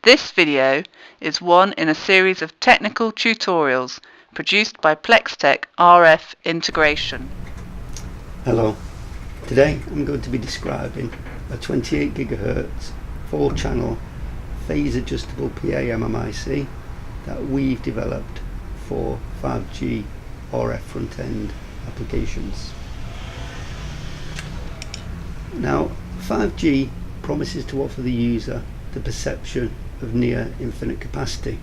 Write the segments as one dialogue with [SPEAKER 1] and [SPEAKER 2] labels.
[SPEAKER 1] This video is one in a series of technical tutorials produced by Plextech RF Integration.
[SPEAKER 2] Hello, today I'm going to be describing a 28 GHz 4-channel phase adjustable PA MMIC that we've developed for 5G RF front-end applications. Now, 5G promises to offer the user the perception of near infinite capacity,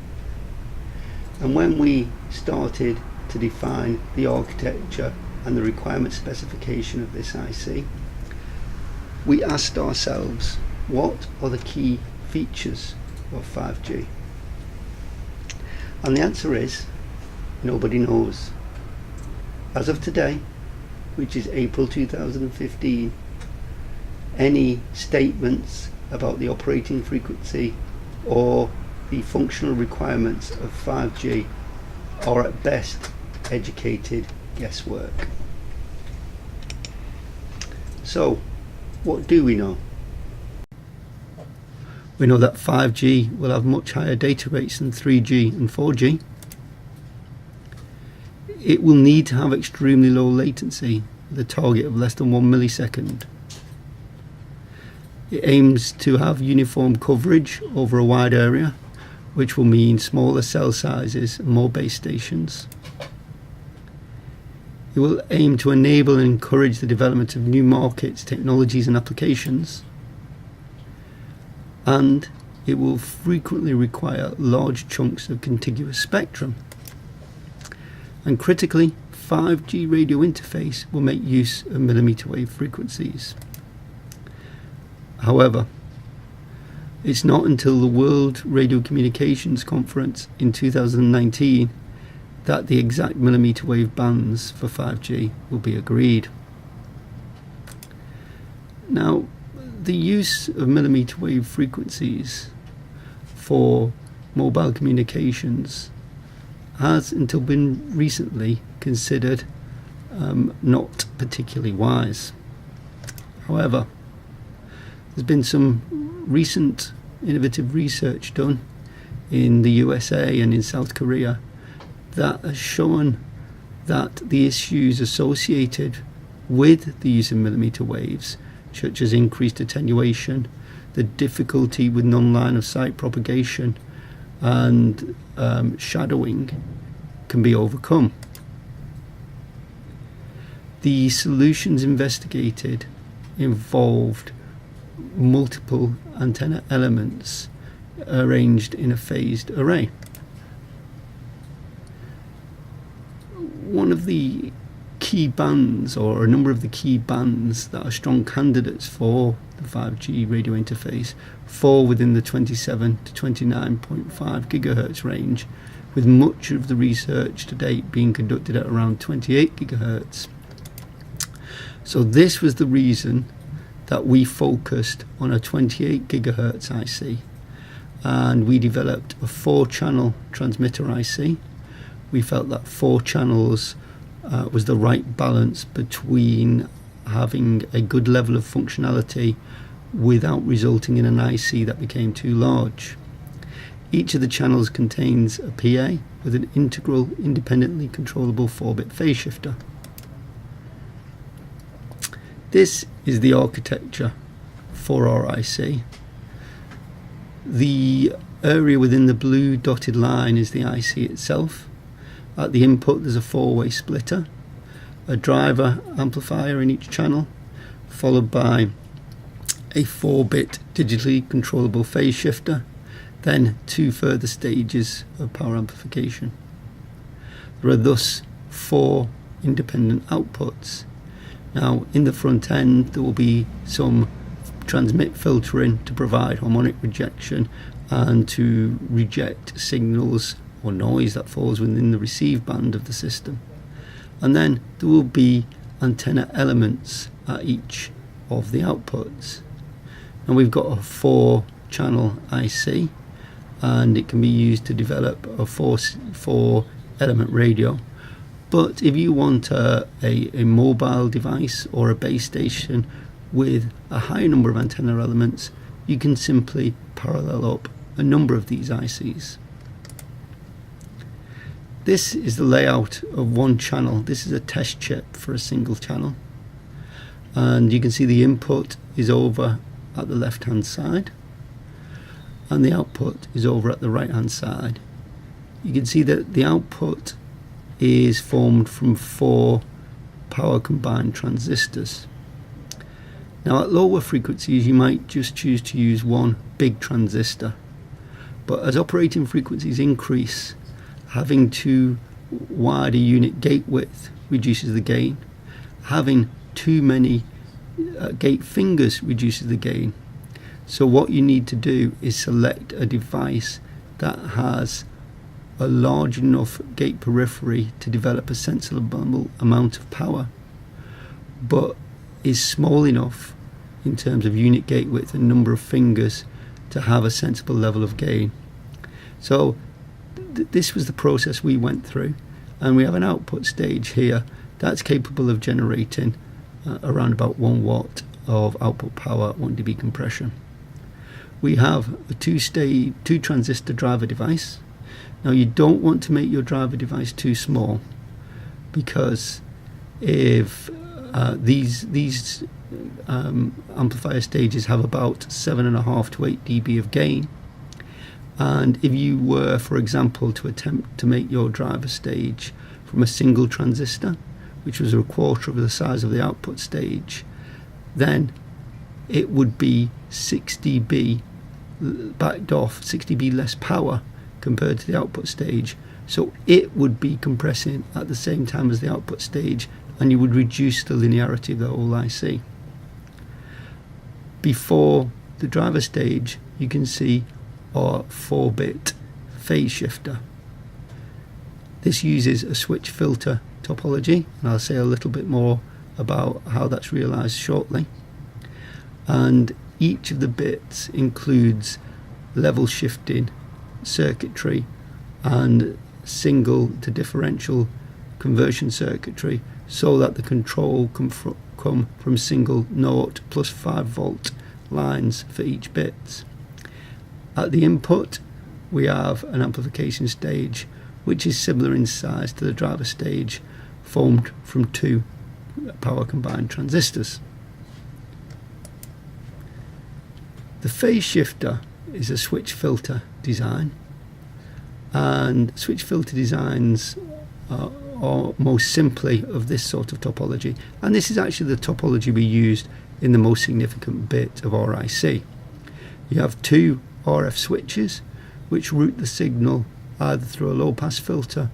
[SPEAKER 2] and when we started to define the architecture and the requirement specification of this IC, we asked ourselves, what are the key features of 5G? And the answer is, nobody knows. As of today, which is April 2015, any statements about the operating frequency or the functional requirements of 5G are at best educated guesswork. So, what do we know? We know that 5G will have much higher data rates than 3G and 4G. It will need to have extremely low latency with a target of less than 1 millisecond. It aims to have uniform coverage over a wide area, which will mean smaller cell sizes and more base stations. It will aim to enable and encourage the development of new markets, technologies and applications. And it will frequently require large chunks of contiguous spectrum. And critically, 5G radio interface will make use of millimeter wave frequencies. However, it's not until the World Radio Communications Conference in 2019 that the exact millimeter wave bands for 5G will be agreed. Now, the use of millimeter wave frequencies for mobile communications has until been recently considered not particularly wise. However, there's been some recent innovative research done in the USA and in South Korea that has shown that the issues associated with the use of millimeter waves, such as increased attenuation, the difficulty with non-line of sight propagation and shadowing, can be overcome. The solutions investigated involved multiple antenna elements arranged in a phased array. One of the key bands, or a number of the key bands that are strong candidates for the 5G radio interface, fall within the 27 to 29.5 gigahertz range, with much of the research to date being conducted at around 28 gigahertz. So this was the reason that we focused on a 28 gigahertz IC, and we developed a 4-channel transmitter IC. We felt that 4 channels was the right balance between having a good level of functionality without resulting in an IC that became too large. Each of the channels contains a PA with an integral, independently controllable 4-bit phase shifter. This is the architecture for our IC. The area within the blue dotted line is the IC itself. At the input there's a 4-way splitter, a driver amplifier in each channel, followed by a 4-bit digitally controllable phase shifter, then 2 further stages of power amplification. There are thus 4 independent outputs. Now, in the front end there will be some transmit filtering to provide harmonic rejection and to reject signals or noise that falls within the receive band of the system. And then there will be antenna elements at each of the outputs. And we've got a 4-channel IC, and it can be used to develop a 4-element radio. But if you want a mobile device or a base station with a higher number of antenna elements, you can simply parallel up a number of these ICs. This is the layout of one channel. This is a test chip for a single channel, and you can see the input is over at the left hand side and the output is over at the right hand side. You can see that the output is formed from 4 power combined transistors. Now at lower frequencies you might just choose to use one big transistor, but as operating frequencies increase, having too wide a unit gate width reduces the gain. Having too many gate fingers reduces the gain. So what you need to do is select a device that has a large enough gate periphery to develop a sensible amount of power, but is small enough in terms of unit gate width and number of fingers to have a sensible level of gain. So this was the process we went through, and we have an output stage here that's capable of generating around about 1 watt of output power at 1 dB compression. We have a 2 transistor driver device. Now you don't want to make your driver device too small, because if these amplifier stages have about 7.5 to 8 dB of gain, and if you were, for example, to attempt to make your driver stage from a single transistor, which was 1/4 of the size of the output stage, then it would be 6 dB backed off, 6 dB less power compared to the output stage. So it would be compressing at the same time as the output stage, and you would reduce the linearity of the whole IC. Before the driver stage, you can see our 4-bit phase shifter. This uses a switch filter topology, and I'll say a little bit more about how that's realized shortly. And each of the bits includes level shifting circuitry and single to differential conversion circuitry, so that the control come from single 0 plus 5 volt lines for each bit. At the input we have an amplification stage which is similar in size to the driver stage, formed from 2 power combined transistors. The phase shifter is a switch filter design, and switch filter designs are most simply of this sort of topology, and this is actually the topology we used in the most significant bit of our IC. You have 2 RF switches which route the signal either through a low pass filter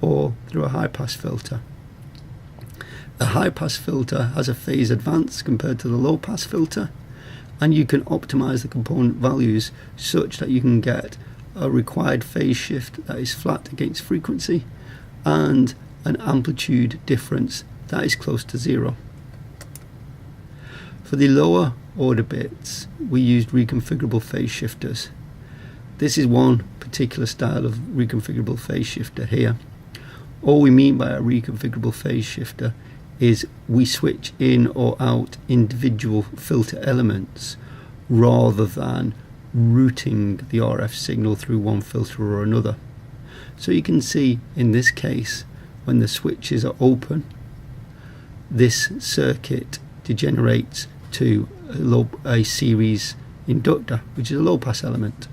[SPEAKER 2] or through a high pass filter. A high pass filter has a phase advance compared to the low pass filter, and you can optimize the component values such that you can get a required phase shift that is flat against frequency and an amplitude difference that is close to 0. For the lower order bits, we used reconfigurable phase shifters. This is one particular style of reconfigurable phase shifter here. All we mean by a reconfigurable phase shifter is we switch in or out individual filter elements rather than routing the RF signal through one filter or another. So you can see in this case, when the switches are open, this circuit degenerates to a series inductor, which is a low pass element.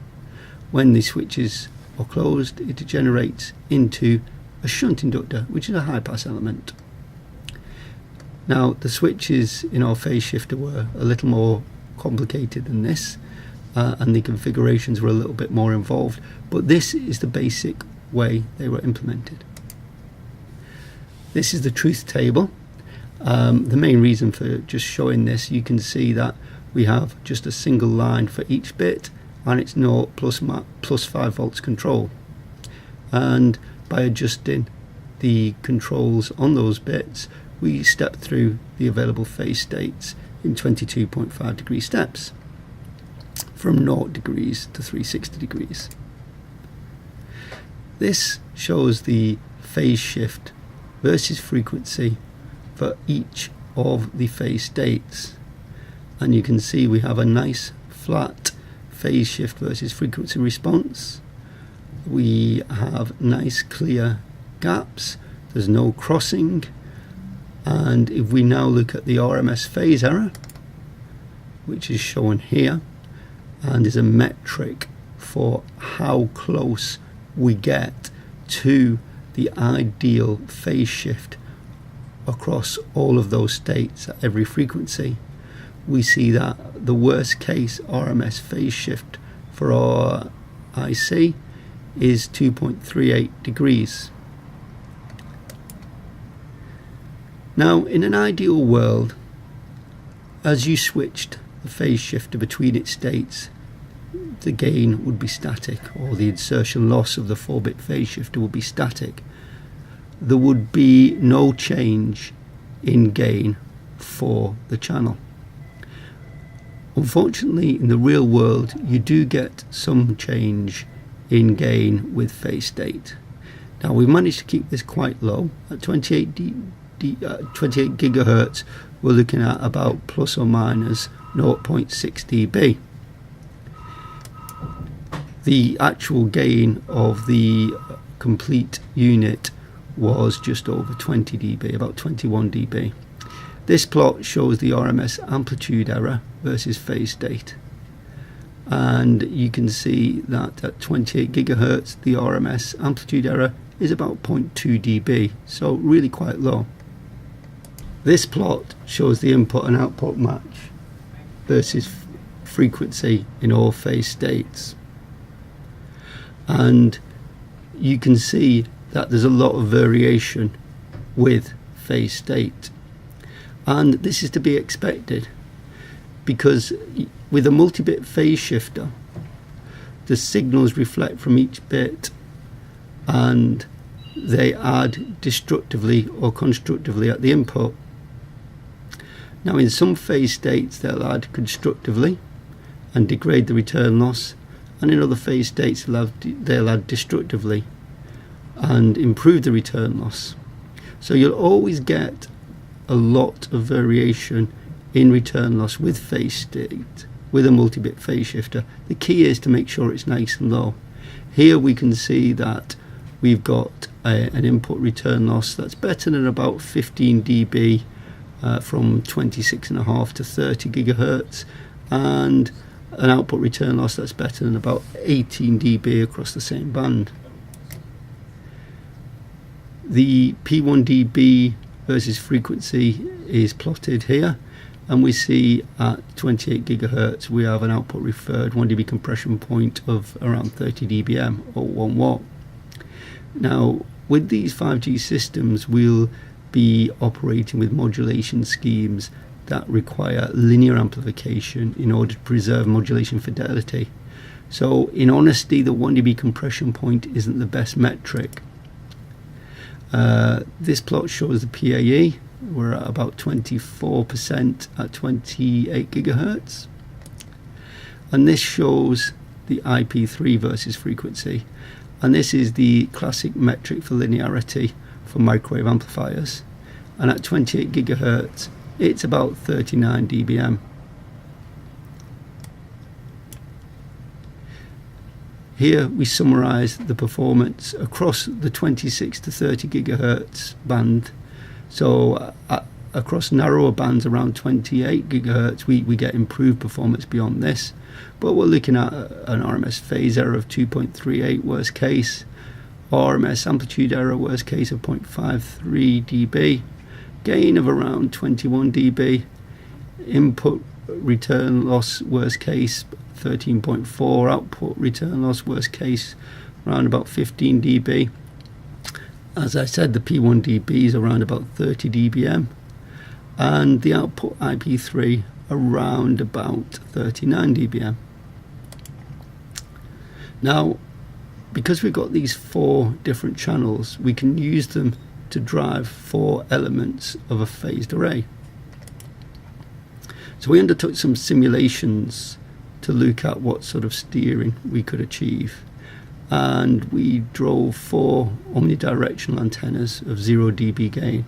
[SPEAKER 2] When the switches are closed, it degenerates into a shunt inductor, which is a high pass element. Now the switches in our phase shifter were a little more complicated than this, and the configurations were a little bit more involved, but this is the basic way they were implemented. This is the truth table. The main reason for just showing this, you can see that we have just a single line for each bit, and it's 0 plus 5 volts control, and by adjusting the controls on those bits, we step through the available phase states in 22.5 degree steps from 0 degrees to 360 degrees. This shows the phase shift versus frequency for each of the phase states, and you can see we have a nice flat phase shift versus frequency response. We have nice clear gaps, there's no crossing, and if we now look at the RMS phase error, which is shown here, and is a metric for how close we get to the ideal phase shift across all of those states at every frequency, we see that the worst case RMS phase shift for our IC is 2.38 degrees. Now, in an ideal world, as you switched the phase shifter between its states, the gain would be static, or the insertion loss of the 4-bit phase shifter would be static. There would be no change in gain for the channel. Unfortunately, in the real world, you do get some change in gain with phase state. Now, we've managed to keep this quite low. At 28 gigahertz, we're looking at about plus or minus 0.6 dB. The actual gain of the complete unit was just over 20 dB, about 21 dB. This plot shows the RMS amplitude error versus phase state, and you can see that at 28 gigahertz the RMS amplitude error is about 0.2 dB, so really quite low. This plot shows the input and output match versus frequency in all phase states, and you can see that there's a lot of variation with phase state, and this is to be expected because with a multi-bit phase shifter the signals reflect from each bit and they add destructively or constructively at the input. Now, in some phase states they'll add constructively and degrade the return loss, and in other phase states they'll add destructively and improve the return loss. So you'll always get a lot of variation in return loss with phase state with a multi-bit phase shifter. The key is to make sure it's nice and low. Here we can see that we've got an input return loss that's better than about 15 dB from 26.5 to 30 gigahertz, and an output return loss that's better than about 18 dB across the same band. The P1 dB versus frequency is plotted here, and we see at 28 gigahertz we have an output referred 1 dB compression point of around 30 dBm or 1 watt. Now, with these 5G systems we'll be operating with modulation schemes that require linear amplification in order to preserve modulation fidelity. So in honesty, the 1 dB compression point isn't the best metric. This plot shows the PAE. We're at about 24% at 28 gigahertz, and this shows the IP3 versus frequency, and this is the classic metric for linearity for microwave amplifiers, and at 28 gigahertz it's about 39 dBm. Here we summarize the performance across the 26 to 30 gigahertz band. So across narrower bands around 28 gigahertz we get improved performance beyond this, but we're looking at an RMS phase error of 2.38 worst case, RMS amplitude error worst case of 0.53 dB, gain of around 21 dB, input return loss worst case 13.4, output return loss worst case around about 15 dB. As I said, the P1 dB is around about 30 dBm, and the output IP3 around about 39 dBm. Now, because we've got these 4 different channels, we can use them to drive 4 elements of a phased array. So we undertook some simulations to look at what sort of steering we could achieve, and we drove 4 omnidirectional antennas of 0 dB gain.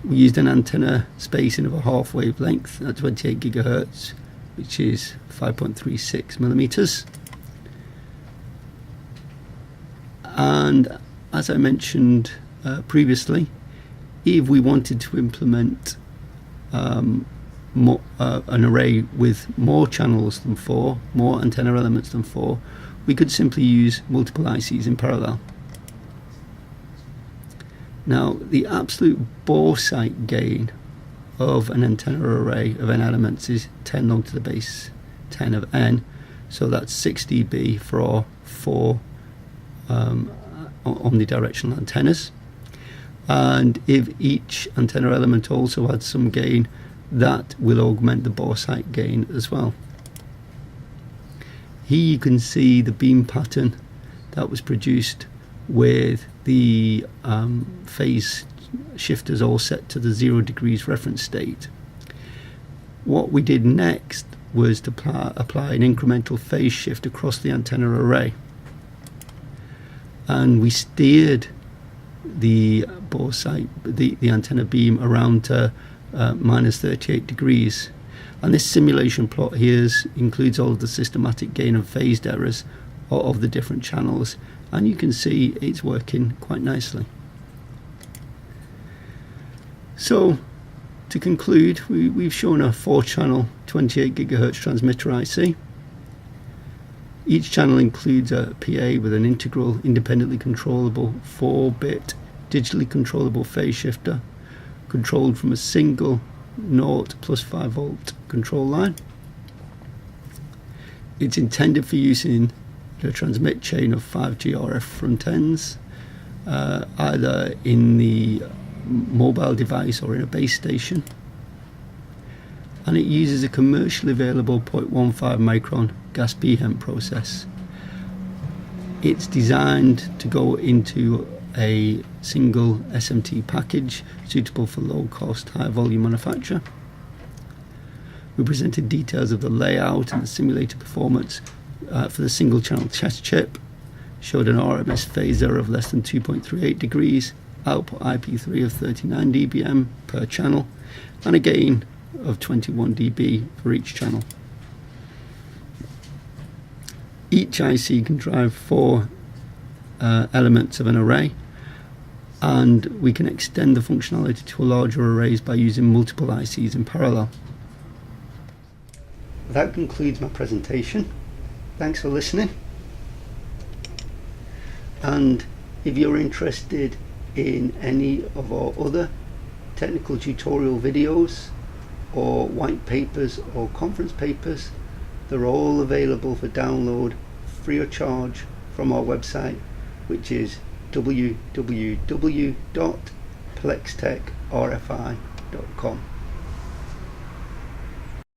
[SPEAKER 2] We used an antenna spacing of a half wavelength at 28 gigahertz. which is 5.36 millimeters. And as I mentioned previously, if we wanted to implement an array with more channels than 4, more antenna elements than 4, we could simply use multiple ICs in parallel. Now, the absolute bore site gain of an antenna array of n elements is 10 log to the base 10 of n, so that's 6 dB for our 4 omnidirectional antennas. And if each antenna element also adds some gain, that will augment the bore site gain as well. Here you can see the beam pattern that was produced with the phase shifters all set to the 0 degrees reference state. What we did next was to apply an incremental phase shift across the antenna array, and we steered the bore site, the antenna beam, around to minus 38 degrees. And this simulation plot here includes all of the systematic gain and phased errors of the different channels, and you can see it's working quite nicely. So to conclude, we've shown a 4-channel 28 GHz transmitter IC. Each channel includes a PA with an integral, independently controllable 4-bit digitally controllable phase shifter, controlled from a single 0 plus 5 volt control line. It's intended for use in the transmit chain of 5G RF front ends, either in the mobile device or in a base station. And it uses a commercially available 0.15 micron gas pHEMT process. It's designed to go into a single SMT package suitable for low cost, high volume manufacture. We presented details of the layout and the simulated performance for the single channel test chip, showed an RMS phase error of less than 2.38 degrees, output IP3 of 39 dBm per channel, and a gain of 21 dB for each channel. Each IC can drive 4 elements of an array, and we can extend the functionality to larger arrays by using multiple ICs in parallel. That concludes my presentation. Thanks for listening. And if you're interested in any of our other technical tutorial videos or white papers or conference papers, they're all available for download free of charge from our website, which is www.plextechrfi.com.